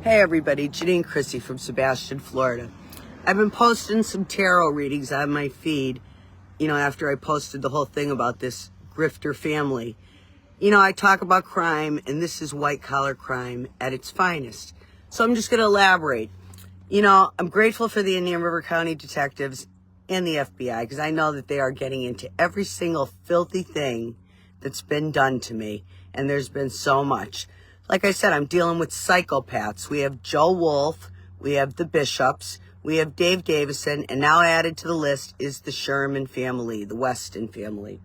Hey everybody, Janine Chrissy from Sebastian, Florida. I've been posting some tarot readings on my feed, after I posted the whole thing about this Grifter family. I talk about crime, and this is white-collar crime at its finest. So I'm just going to elaborate. I'm grateful for the Indian River County detectives and the FBI, because I know that they are getting into every single filthy thing that's been done to me, and there's been so much. Like I said, I'm dealing with psychopaths. We have Joe Wolf, we have the Bishops, we have Dave Davison, and now added to the list is the Sherman family, the Weston family.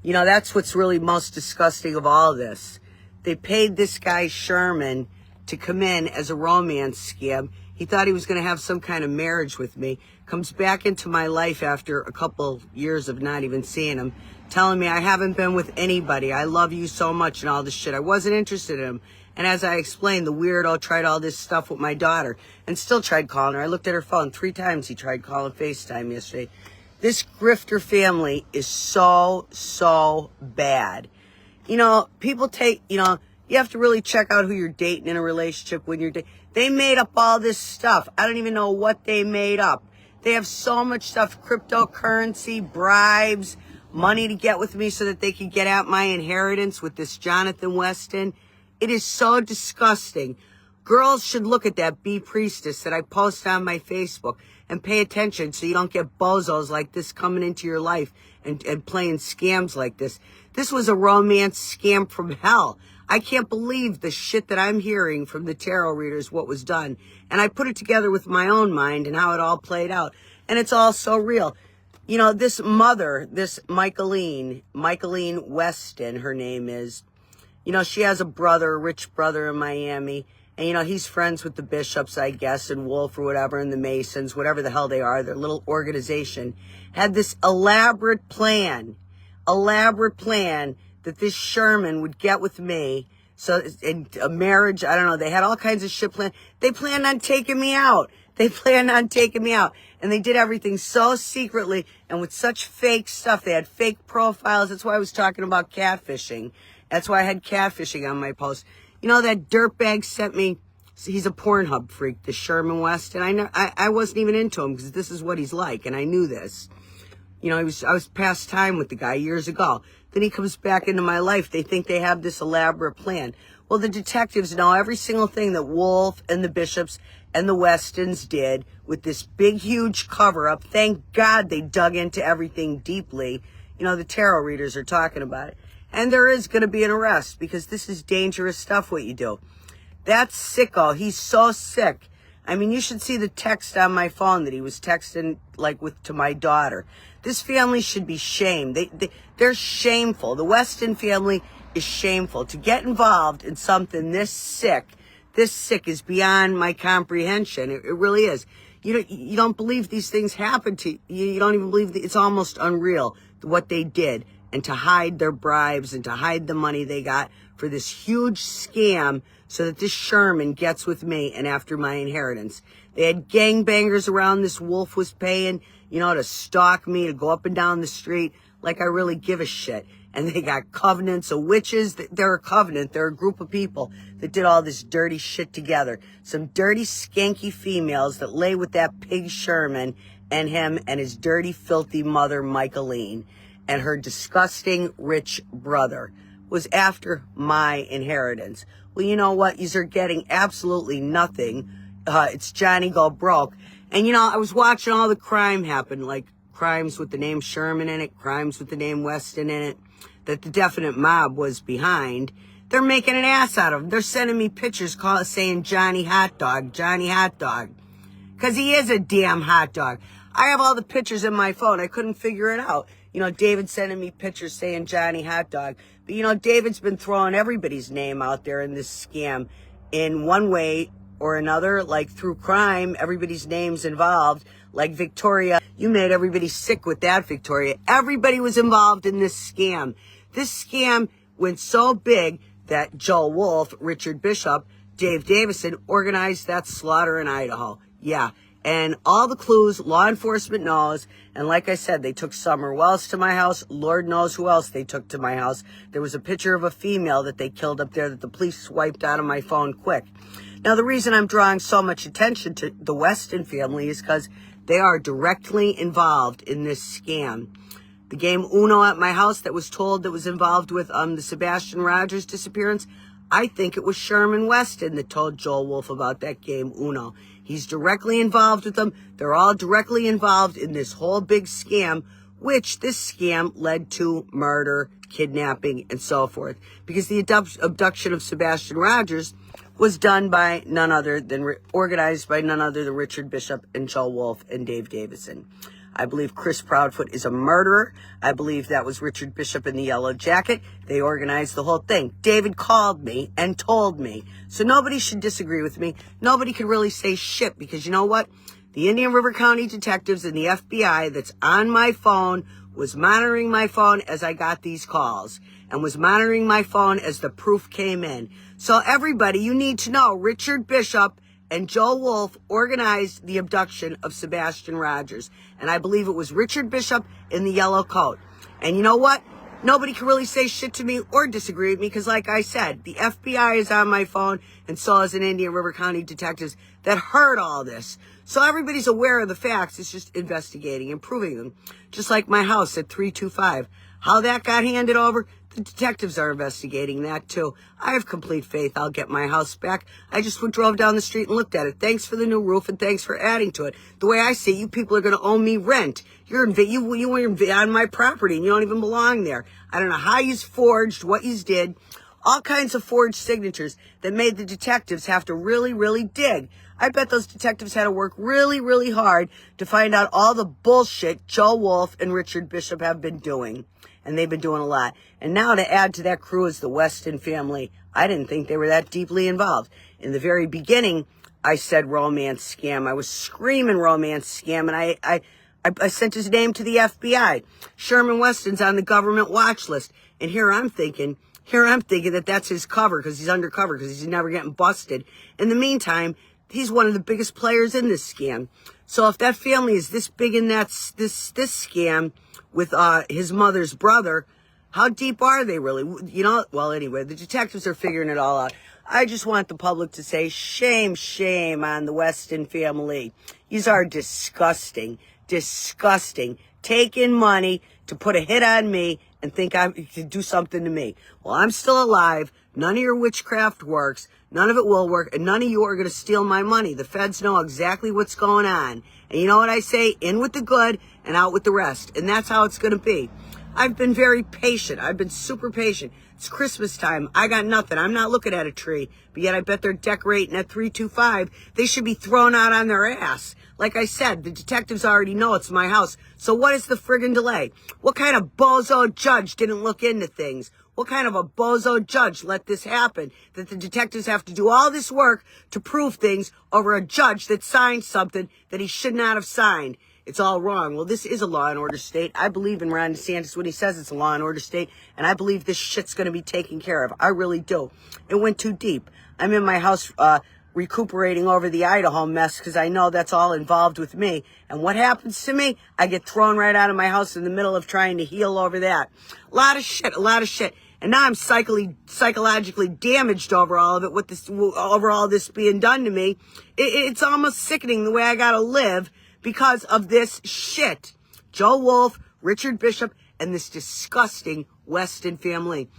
That's what's really most disgusting of all this. They paid this guy Sherman to come in as a romance scam. He thought he was going to have some kind of marriage with me. Comes back into my life after a couple years of not even seeing him, telling me I haven't been with anybody. I love you so much and all this shit. I wasn't interested in him. And as I explained, the weirdo tried all this stuff with my daughter and still tried calling her. I looked at her phone 3 times. He tried calling FaceTime yesterday. This Grifter family is so bad. People take, you have to really check out who you're dating in a relationship when you're dating. They made up all this stuff. I don't even know what they made up. They have so much stuff, cryptocurrency, bribes, money to get with me so that they can get at my inheritance with this Jonathan Weston. It is so disgusting. Girls should look at that Bee Priestess that I post on my Facebook and pay attention so you don't get bozos like this coming into your life and playing scams like this. This was a romance scam from hell. I can't believe the shit that I'm hearing from the tarot readers, what was done. And I put it together with my own mind and how it all played out. And it's all so real. This mother, this Michaeline Weston, her name is, she has a brother, a rich brother in Miami. And, he's friends with the Bishops, I guess, and Wolf or whatever, and the Masons, whatever the hell they are, their little organization, had this elaborate plan that this Sherman would get with me. So, in a marriage, I don't know, they had all kinds of shit planned. They planned on taking me out. And they did everything so secretly and with such fake stuff. They had fake profiles. That's why I was talking about catfishing. That's why I had catfishing on my post. That dirtbag sent me, he's a Pornhub freak, the Sherman West. And I wasn't even into him because this is what he's like. And I knew this. I was past time with the guy years ago. Then he comes back into my life. They think they have this elaborate plan. Well, the detectives know every single thing that Wolf and the Bishops and the Westons did with this big, huge cover-up. Thank God they dug into everything deeply. The tarot readers are talking about it. And there is going to be an arrest because this is dangerous stuff, what you do. That sicko, he's so sick. I mean, you should see the text on my phone that he was texting, to my daughter. This family should be shamed. They're shameful. The Weston family is shameful. To get involved in something this sick is beyond my comprehension. It really is. You don't believe these things happen to you. You don't even believe it's almost unreal what they did. And to hide their bribes and to hide the money they got for this huge scam so that this Sherman gets with me and after my inheritance. They had gangbangers around this Wolf was paying, to stalk me, to go up and down the street like I really give a shit. And they got covenants of witches. They're a covenant. They're a group of people that did all this dirty shit together. Some dirty, skanky females that lay with that pig Sherman and him and his dirty, filthy mother, Michaeline. And her disgusting rich brother was after my inheritance. Well, you know what? Yous are getting absolutely nothing. It's Johnny Go Broke. And, I was watching all the crime happen, like crimes with the name Sherman in it, crimes with the name Weston in it, that the definite mob was behind. They're making an ass out of him. They're sending me pictures saying Johnny Hot Dog, Johnny Hot Dog. Because he is a damn hot dog. I have all the pictures in my phone. I couldn't figure it out. David sending me pictures saying Johnny Hot Dog. But, David's been throwing everybody's name out there in this scam in one way or another, like through crime. Everybody's name's involved. Like Victoria, you made everybody sick with that, Victoria. Everybody was involved in this scam. This scam went so big that Joe Wolf, Richard Bishop, Dave Davison organized that slaughter in Idaho. Yeah. And all the clues, law enforcement knows. And like I said, they took Summer Wells to my house. Lord knows who else they took to my house. There was a picture of a female that they killed up there that the police swiped out of my phone quick. Now, the reason I'm drawing so much attention to the Weston family is because they are directly involved in this scam. The game Uno at my house that was told that was involved with the Sebastian Rogers disappearance, I think it was Sherman Weston that told Joel Wolf about that game Uno. He's directly involved with them. They're all directly involved in this whole big scam, which this scam led to murder, kidnapping, and so forth. Because the abduction of Sebastian Rogers was done by none other than, organized by none other than Richard Bishop and Joel Wolf and Dave Davison. I believe Chris Proudfoot is a murderer. I believe that was Richard Bishop in the yellow jacket. They organized the whole thing. David called me and told me. So nobody should disagree with me. Nobody can really say shit because you know what? The Indian River County detectives and the FBI that's on my phone was monitoring my phone as I got these calls and was monitoring my phone as the proof came in. So everybody, you need to know Richard Bishop and Joel Wolf organized the abduction of Sebastian Rogers. And I believe it was Richard Bishop in the yellow coat. And you know what? Nobody can really say shit to me or disagree with me because, like I said, the FBI is on my phone and so is an Indian River County detectives that heard all this. So everybody's aware of the facts. It's just investigating and proving them. Just like my house at 325. How that got handed over, the detectives are investigating that too. I have complete faith I'll get my house back. I just drove down the street and looked at it. Thanks for the new roof and thanks for adding to it. The way I see it, you people are going to owe me rent. You were on my property and you don't even belong there. I don't know how you forged, what you did. All kinds of forged signatures that made the detectives have to really, really dig. I bet those detectives had to work really, really hard to find out all the bullshit Joe Wolf and Richard Bishop have been doing. And they've been doing a lot. And now to add to that crew is the Weston family. I didn't think they were that deeply involved. In the very beginning, I said romance scam. I was screaming romance scam, and I sent his name to the FBI. Sherman Weston's on the government watch list. And here I'm thinking that that's his cover because he's undercover because he's never getting busted. In the meantime, he's one of the biggest players in this scam. So if that family is this big in this scam with his mother's brother, how deep are they really? You know, well, anyway, the detectives are figuring it all out. I just want the public to say shame, shame on the Weston family. These are disgusting, disgusting. Taking money to put a hit on me and think I can do something to me. Well, I'm still alive. None of your witchcraft works. None of it will work. And none of you are going to steal my money. The feds know exactly what's going on. And you know what I say? In with the good and out with the rest. And that's how it's going to be. I've been very patient. I've been super patient. It's Christmas time. I got nothing. I'm not looking at a tree. But yet I bet they're decorating at 325. They should be thrown out on their ass. Like I said, the detectives already know it's my house. So what is the friggin' delay? What kind of bozo judge didn't look into things? What kind of a bozo judge let this happen? That the detectives have to do all this work to prove things over a judge that signed something that he should not have signed. It's all wrong. Well, this is a law and order state. I believe in Ron DeSantis when he says it's a law and order state, and I believe this shit's going to be taken care of. I really do. It went too deep. I'm in my house recuperating over the Idaho mess because I know that's all involved with me. And what happens to me? I get thrown right out of my house in the middle of trying to heal over that. A lot of shit. And now I'm psychologically damaged over all of it, over all this being done to me. It's almost sickening the way I gotta live because of this shit. Joe Wolf, Richard Bishop, and this disgusting Weston family.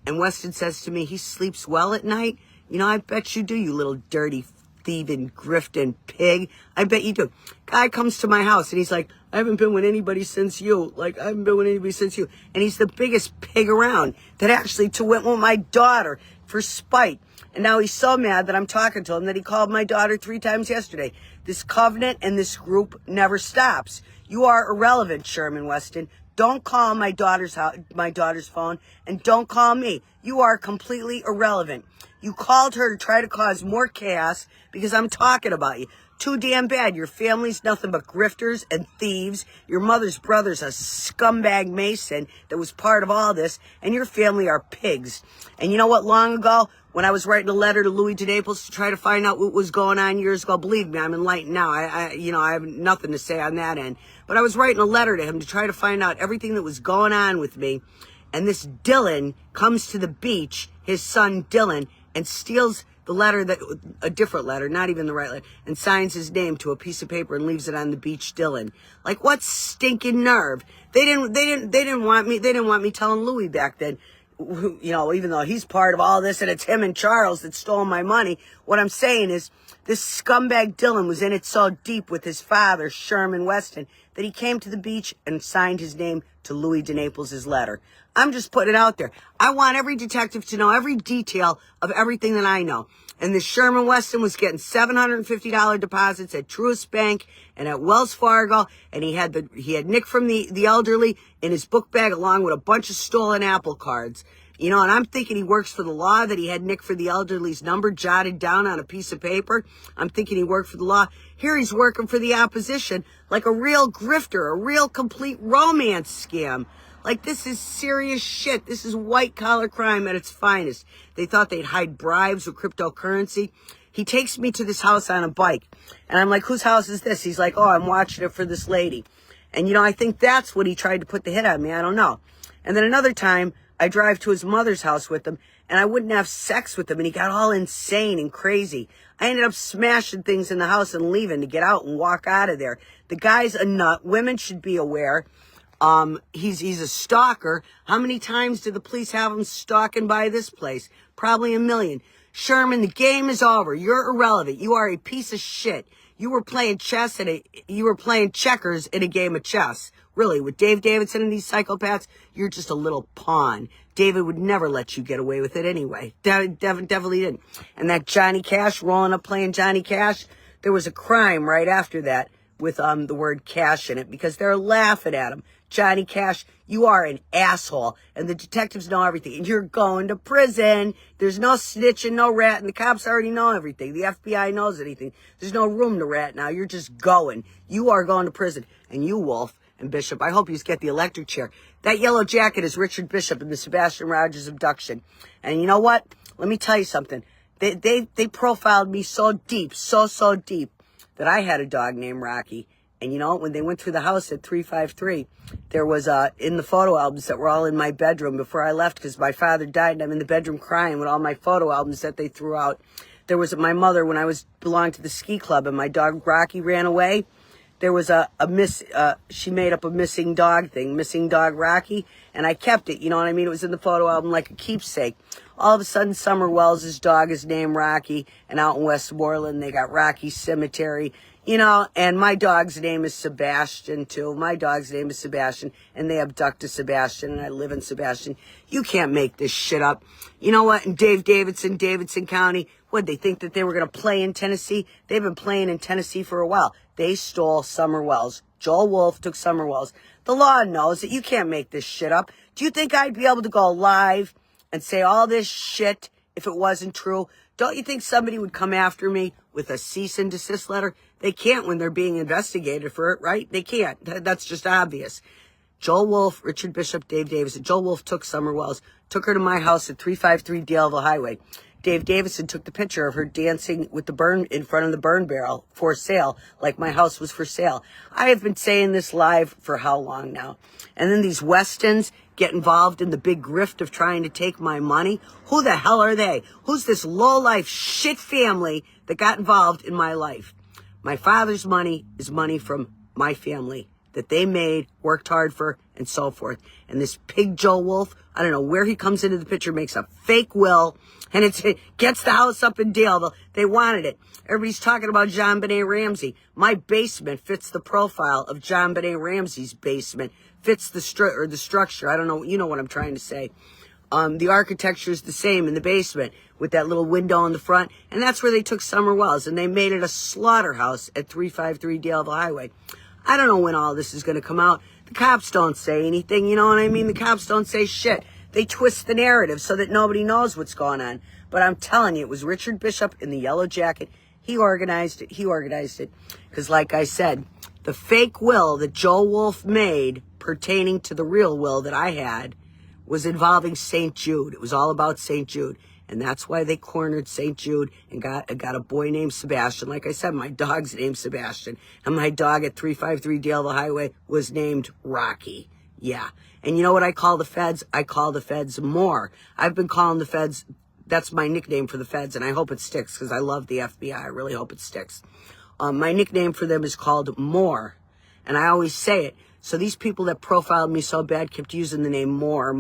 And Weston says to me, he sleeps well at night. You know, I bet you do, you little dirty thieving, grifting pig. I bet you do. Guy comes to my house and he's like, I haven't been with anybody since you. Like, I haven't been with anybody since you. And he's the biggest pig around that actually went with my daughter for spite. And now he's so mad that I'm talking to him that he called my daughter 3 times yesterday. This covenant and this group never stops. You are irrelevant, Sherman Weston. Don't call my daughter's phone, and don't call me. You are completely irrelevant. You called her to try to cause more chaos because I'm talking about you. Too damn bad. Your family's nothing but grifters and thieves. Your mother's brother's a scumbag Mason that was part of all this, and your family are pigs. And you know what? Long ago, when I was writing a letter to Louis de Naples to try to find out what was going on years ago, believe me, I'm enlightened now. I have nothing to say on that end. But I was writing a letter to him to try to find out everything that was going on with me. And this Dylan comes to the beach, his son Dylan, and steals the letter that, a different letter, not even the right letter, and signs his name to a piece of paper and leaves it on the beach, Dylan. Like, what stinking nerve? They didn't want me telling Louis back then, you know, even though he's part of all this and it's him and Charles that stole my money. What I'm saying is, this scumbag Dylan was in it so deep with his father, Sherman Weston, that he came to the beach and signed his name to Louis de Naples' letter. I'm just putting it out there. I want every detective to know every detail of everything that I know. And this Sherman Weston was getting $750 deposits at Truist Bank and at Wells Fargo, and he had Nick from the elderly in his book bag along with a bunch of stolen Apple cards. You know, and I'm thinking he works for the law, that he had Nick for the elderly's number jotted down on a piece of paper. I'm thinking he worked for the law. Here he's working for the opposition like a real grifter, a real complete romance scam. Like, this is serious shit. This is white-collar crime at its finest. They thought they'd hide bribes with cryptocurrency. He takes me to this house on a bike, and I'm like, whose house is this? He's like, oh, I'm watching it for this lady. And, you know, I think that's what he tried to put the hit on me. I don't know. And then another time, I drive to his mother's house with him, and I wouldn't have sex with him, and he got all insane and crazy. I ended up smashing things in the house and leaving to get out and walk out of there. The guy's a nut. Women should be aware. He's a stalker. How many times did the police have him stalking by this place? Probably a million. Sherman, the game is over. You're irrelevant. You are a piece of shit. You were playing chess you were playing checkers in a game of chess. Really, with Dave Davidson and these psychopaths, you're just a little pawn. David would never let you get away with it anyway. Definitely didn't. And that Johnny Cash, rolling up playing Johnny Cash, there was a crime right after that with the word cash in it because they're laughing at him. Johnny Cash, you are an asshole, and the detectives know everything, and you're going to prison. There's no snitching, no ratting. The cops already know everything. The FBI knows anything. There's no room to rat now. You're just going. You are going to prison. And you, Wolf and Bishop, I hope you get the electric chair. That yellow jacket is Richard Bishop in the Sebastian Rogers abduction. And you know what? Let me tell you something. They profiled me so deep, so deep, that I had a dog named Rocky. And you know, when they went through the house at 353, there was, in the photo albums that were all in my bedroom before I left, because my father died and I'm in the bedroom crying with all my photo albums that they threw out. There was my mother when I belonged to the ski club and my dog Rocky ran away. There was she made up a missing dog thing, missing dog Rocky, and I kept it, you know what I mean? It was in the photo album like a keepsake. All of a sudden, Summer Wells' dog is named Rocky, and out in Westmoreland, they got Rocky Cemetery, you know, and my dog's name is Sebastian, too. My dog's name is Sebastian, and they abducted Sebastian, and I live in Sebastian. You can't make this shit up. You know what? In Davidson County, what'd they think that they were going to play in Tennessee? They've been playing in Tennessee for a while. They stole Summer Wells. Joel Wolf took Summer Wells. The law knows that you can't make this shit up. Do you think I'd be able to go live and say all this shit if it wasn't true? Don't you think somebody would come after me with a cease and desist letter? They can't when they're being investigated for it, right? They can't. That's just obvious. Joel Wolf, Richard Bishop, Dave Davison. Joel Wolf took Summer Wells, took her to my house at 353 Daleville Highway. Dave Davison took the picture of her dancing with the burn in front of the burn barrel for sale, like my house was for sale. I have been saying this live for how long now? And then these Westons get involved in the big grift of trying to take my money. Who the hell are they? Who's this low-life shit family that got involved in my life? My father's money is money from my family that they made, worked hard for, and so forth. And this pig Joe Wolf, I don't know where he comes into the picture, makes a fake will, and it gets the house up in Daleville. They wanted it. Everybody's talking about John Benet Ramsey. My basement fits the profile of John Benet Ramsey's basement. Fits the structure. I don't know. You know what I'm trying to say. The architecture is the same in the basement with that little window in the front. And that's where they took Summer Wells, and they made it a slaughterhouse at 353 Daleville Highway. I don't know when all this is going to come out. The cops don't say anything, you know what I mean? The cops don't say shit. They twist the narrative so that nobody knows what's going on. But I'm telling you, it was Richard Bishop in the yellow jacket. He organized it. Because like I said, the fake will that Joe Wolf made pertaining to the real will that I had was involving St. Jude. It was all about St. Jude. And that's why they cornered St. Jude and got a boy named Sebastian. Like I said, my dog's named Sebastian. And my dog at 353 Daleville Highway was named Rocky. Yeah. And you know what I call the feds? I call the feds more. I've been calling the feds that's my nickname for the feds, and I hope it sticks because I love the FBI. I really hope it sticks. My nickname for them is called More, and I always say it. So these people that profiled me so bad kept using the name More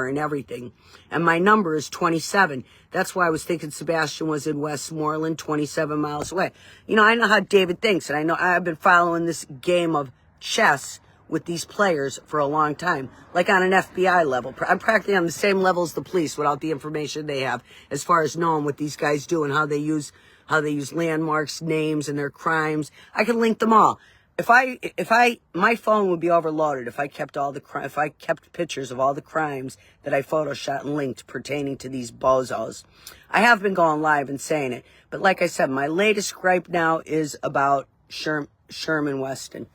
and everything. And my number is 27. That's why I was thinking Sebastian was in Westmoreland, 27 miles away. You know, I know how David thinks, and I know I've been following this game of chess with these players for a long time, like on an FBI level. I'm practically on the same level as the police without the information they have as far as knowing what these guys do and how they use landmarks, names, and their crimes. I can link them all. My phone would be overloaded if I kept pictures of all the crimes that I photoshopped and linked pertaining to these bozos. I have been going live and saying it, but like I said, my latest gripe now is about Sherman Weston.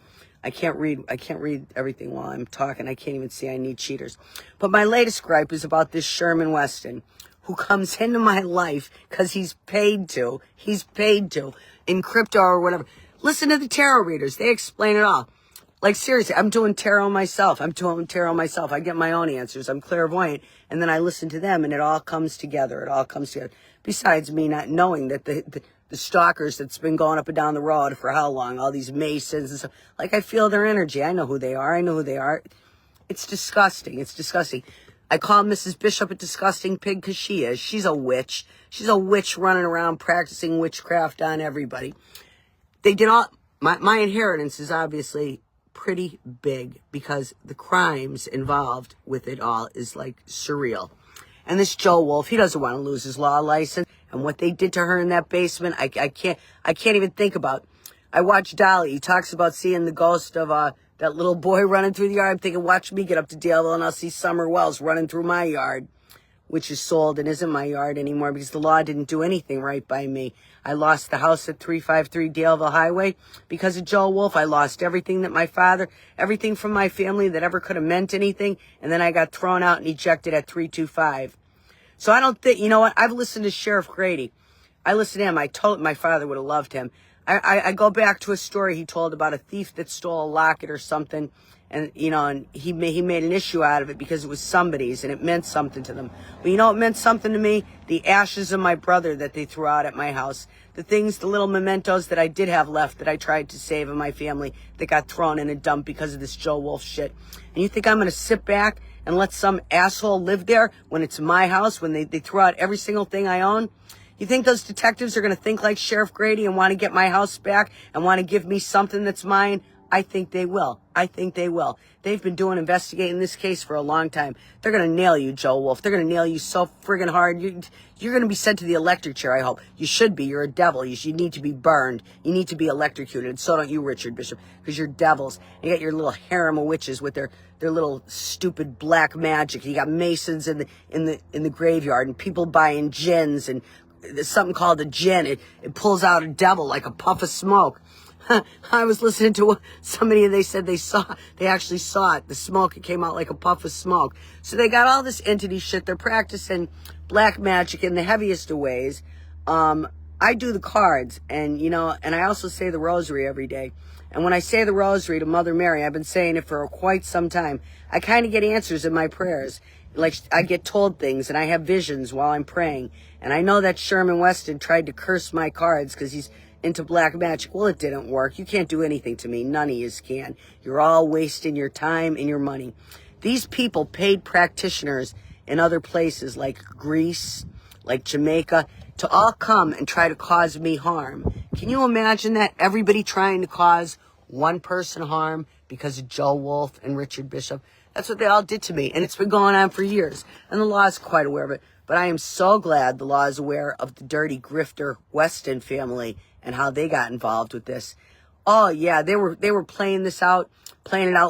I can't read everything while I'm talking. I can't even see. I need cheaters. But my latest gripe is about this Sherman Weston, who comes into my life because he's paid to in crypto or whatever. Listen to the tarot readers. They explain it all. Like, seriously, I'm doing tarot myself. I get my own answers. I'm clairvoyant. And then I listen to them, and it all comes together. Besides me not knowing that the stalkers that's been going up and down the road for how long, all these Masons and stuff. Like, I feel their energy. I know who they are. It's disgusting. I call Mrs. Bishop a disgusting pig because she is. She's a witch. She's a witch running around practicing witchcraft on everybody. They did all, my inheritance is obviously pretty big because the crimes involved with it all is like surreal. And this Joe Wolf, he doesn't want to lose his law license. And what they did to her in that basement, I can't even think about. I watched Dolly. He talks about seeing the ghost of that little boy running through the yard. I'm thinking, watch me get up to Daleville and I'll see Summer Wells running through my yard, which is sold and isn't my yard anymore because the law didn't do anything right by me. I lost the house at 353 Daleville Highway because of Joe Wolf. I lost everything everything from my family that ever could have meant anything. And then I got thrown out and ejected at 325. So I don't think, you know what? I've listened to Sheriff Grady. I listened to him. I told my father would have loved him. I go back to a story he told about a thief that stole a locket or something. And, you know, and he made an issue out of it because it was somebody's and it meant something to them. But you know what meant something to me? The ashes of my brother that they threw out at my house. The little mementos that I did have left that I tried to save in my family that got thrown in a dump because of this Joe Wolf shit. And you think I'm going to sit back and let some asshole live there when it's my house, when they threw out every single thing I own? You think those detectives are going to think like Sheriff Grady and want to get my house back and want to give me something that's mine? I think they will. They've been investigating this case for a long time. They're going to nail you, Joe Wolf. They're going to nail you so friggin' hard. You're going to be sent to the electric chair, I hope. You should be. You're a devil. You need to be burned. You need to be electrocuted. And so don't you, Richard Bishop, because you're devils. You got your little harem of witches with their little stupid black magic. You got Masons in the graveyard and people buying gins, and there's something called a gin. It pulls out a devil like a puff of smoke. I was listening to somebody and they said they actually saw it. The smoke, it came out like a puff of smoke. So they got all this entity shit. They're practicing black magic in the heaviest of ways. I do the cards and I also say the rosary every day. And when I say the rosary to Mother Mary, I've been saying it for quite some time. I kind of get answers in my prayers. Like, I get told things and I have visions while I'm praying. And I know that Sherman Weston tried to curse my cards because he's into black magic. Well, it didn't work. You can't do anything to me. None of yous can. You're all wasting your time and your money. These people paid practitioners in other places like Greece, like Jamaica, to all come and try to cause me harm. Can you imagine that? Everybody trying to cause one person harm because of Joe Wolf and Richard Bishop. That's what they all did to me. And it's been going on for years. And the law is quite aware of it. But I am so glad the law is aware of the dirty Grifter Weston family and how they got involved with this. Oh yeah, they were playing it out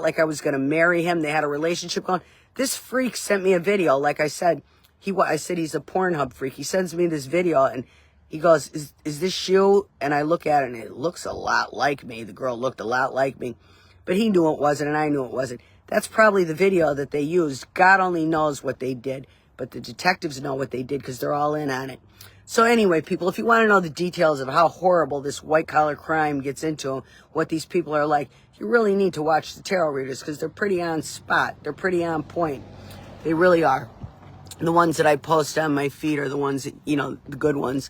like I was going to marry him. They had a relationship going. This freak sent me a video. Like I said, I said he's a Pornhub freak. He sends me this video and he goes, is this you? And I look at it and it looks a lot like me. The girl looked a lot like me, but he knew it wasn't and I knew it wasn't. That's probably the video that they used. God only knows what they did, but the detectives know what they did because they're all in on it. So anyway, people, if you want to know the details of how horrible this white-collar crime gets into, what these people are like, you really need to watch the tarot readers because they're pretty on spot. They're pretty on point. They really are. The ones that I post on my feed are the ones that, you know, the good ones.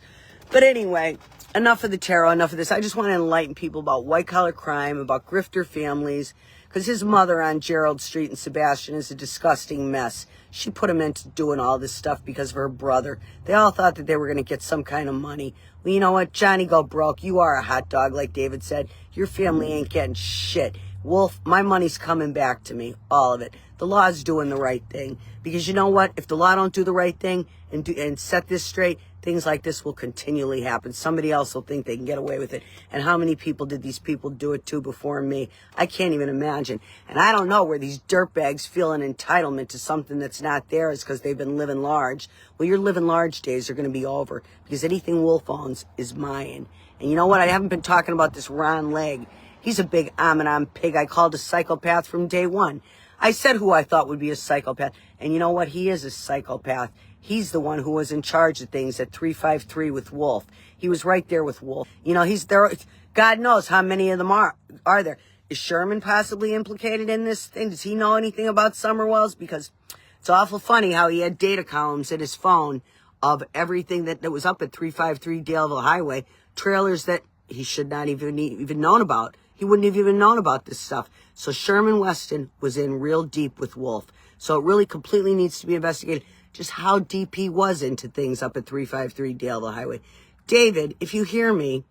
But anyway, enough of the tarot, enough of this. I just want to enlighten people about white-collar crime, about grifter families, because his mother on Gerald Street in Sebastian is a disgusting mess. She put him into doing all this stuff because of her brother. They all thought that they were going to get some kind of money. Well, you know what? Johnny, go broke. You are a hot dog, like David said. Your family ain't getting shit. Wolf, my money's coming back to me, all of it. The law's doing the right thing. Because you know what? If the law don't do the right thing and set this straight, things like this will continually happen. Somebody else will think they can get away with it. And how many people did these people do it to before me? I can't even imagine. And I don't know where these dirtbags feel an entitlement to something that's not theirs because they've been living large. Well, your living large days are going to be over because anything Wolf owns is mine. And you know what? I haven't been talking about this Ron Legg. He's a big Aminon pig I called a psychopath from day one. I said who I thought would be a psychopath. And you know what? He is a psychopath. He's the one who was in charge of things at 353 with Wolf. He was right there with Wolf. You know, he's there. God knows how many of them are there. Is Sherman possibly implicated in this thing? Does he know anything about Summerwells? Because it's awful funny how he had data columns in his phone of everything that was up at 353 Daleville Highway, trailers that he should not even known about. He wouldn't have even known about this stuff. So Sherman Weston was in real deep with Wolf. So it really completely needs to be investigated just how deep he was into things up at 353 Daleville Highway. David, if you hear me,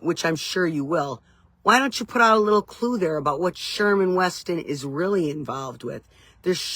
which I'm sure you will, why don't you put out a little clue there about what Sherman Weston is really involved with?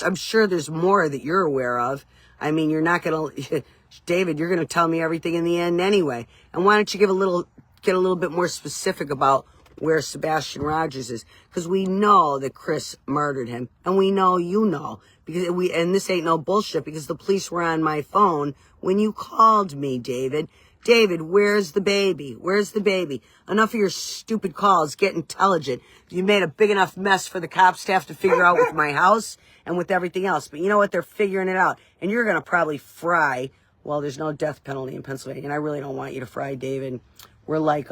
I'm sure there's more that you're aware of. I mean, you're not going to, David, you're going to tell me everything in the end anyway. And why don't you get a little bit more specific about where Sebastian Rogers is, because we know that Chris murdered him, and we know you know, and this ain't no bullshit, because the police were on my phone when you called me, David. David, where's the baby? Where's the baby? Enough of your stupid calls. Get intelligent. You made a big enough mess for the cops to have to figure out with my house and with everything else, but you know what? They're figuring it out, and you're gonna probably fry. Well, there's no death penalty in Pennsylvania, and I really don't want you to fry, David. We're like,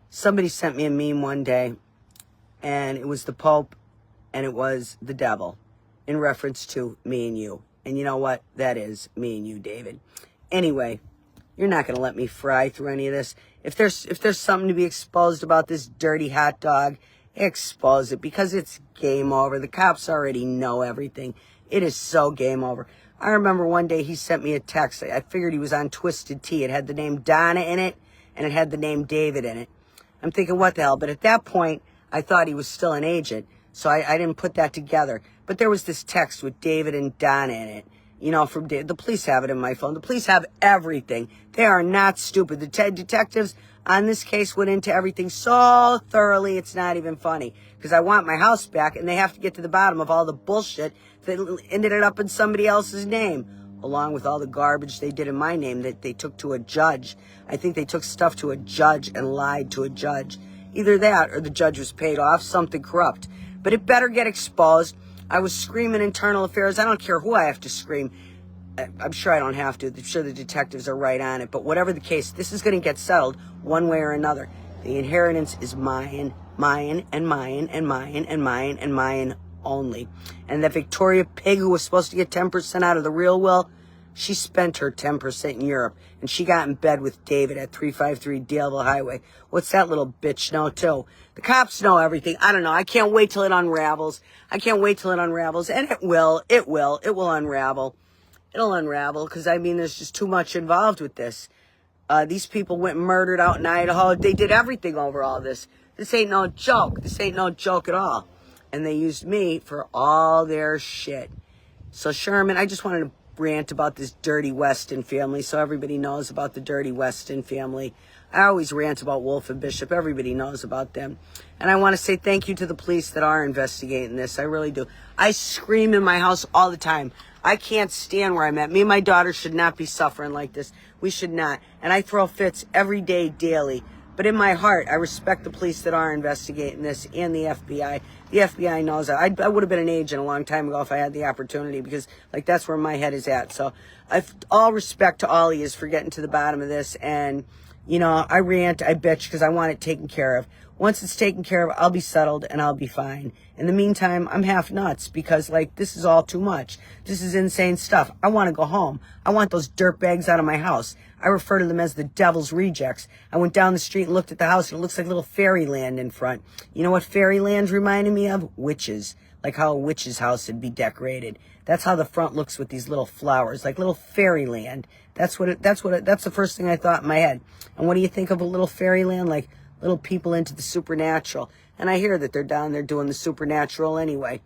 somebody sent me a meme one day, and it was the Pope, and it was the devil, in reference to me and you. And you know what? That is me and you, David. Anyway, you're not going to let me fry through any of this. If there's something to be exposed about this dirty hot dog, expose it, because it's game over. The cops already know everything. It is so game over. I remember one day he sent me a text. I figured he was on Twisted Tea. It had the name Donna in it, and it had the name David in it. I'm thinking, what the hell? But at that point, I thought he was still an agent, so I didn't put that together. But there was this text with David and Donna in it. You know, from David. The police have it in my phone. The police have everything. They are not stupid. The detectives on this case went into everything so thoroughly, it's not even funny. Because I want my house back, and they have to get to the bottom of all the bullshit that ended up in somebody else's name, along with all the garbage they did in my name that they took to a judge. I think they took stuff to a judge and lied to a judge. Either that or the judge was paid off, something corrupt. But it better get exposed. I was screaming internal affairs. I don't care who I have to scream. I'm sure I don't have to. I'm sure the detectives are right on it. But whatever the case, this is going to get settled one way or another. The inheritance is mine, mine, and mine, and mine, and mine, and mine only. And that Victoria pig who was supposed to get 10% out of the real will, she spent her 10% in Europe, and she got in bed with David at 353 Daleville Highway. What's that little bitch know, too? The cops know everything. I don't know. I can't wait till it unravels. I can't wait till it unravels, and it will unravel. It'll unravel, because, I mean, there's just too much involved with this. These people went and murdered out in Idaho. They did everything over all this. This ain't no joke. This ain't no joke at all. And they used me for all their shit. So, Sherman, I just wanted to rant about this dirty Weston family so everybody knows about the dirty Weston family. I always rant about Wolf and Bishop. Everybody knows about them. And I want to say thank you to the police that are investigating this. I really do. I scream in my house all the time. I can't stand where I'm at. Me and my daughter should not be suffering like this. We should not. And I throw fits every day, daily. But in my heart, I respect the police that are investigating this and the FBI. The FBI knows that. I would have been an agent a long time ago if I had the opportunity, because, like, that's where my head is at. So I've all respect to all of you for getting to the bottom of this. And, you know, I rant, I bitch, because I want it taken care of. Once it's taken care of, I'll be settled and I'll be fine. In the meantime, I'm half nuts because, like, this is all too much. This is insane stuff. I want to go home. I want those dirtbags out of my house. I refer to them as the devil's rejects. I went down the street and looked at the house, and it looks like little fairyland in front. You know what fairyland reminded me of? Witches. Like how a witch's house would be decorated. That's how the front looks with these little flowers, like little fairyland. That's the first thing I thought in my head. And what do you think of a little fairyland? Like little people into the supernatural. And I hear that they're down there doing the supernatural anyway.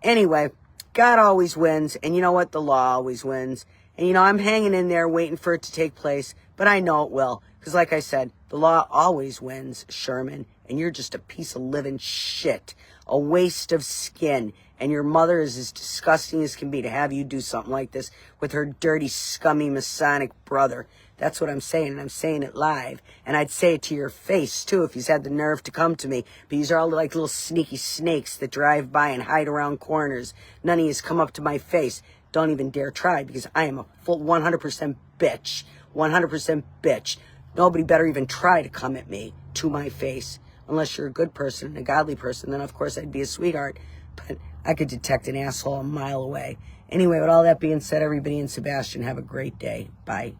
Anyway, God always wins. And you know what? The law always wins. And, you know, I'm hanging in there waiting for it to take place. But I know it will. Because like I said, the law always wins, Sherman. And you're just a piece of living shit. A waste of skin. And your mother is as disgusting as can be to have you do something like this with her dirty, scummy, Masonic brother. That's what I'm saying, and I'm saying it live. And I'd say it to your face, too, if he's had the nerve to come to me. But these are all like little sneaky snakes that drive by and hide around corners. None of yous come up to my face. Don't even dare try, because I am a full 100% bitch. 100% bitch. Nobody better even try to come at me, to my face. Unless you're a good person, a godly person, then of course I'd be a sweetheart. But I could detect an asshole a mile away. Anyway, with all that being said, everybody and Sebastian, have a great day. Bye.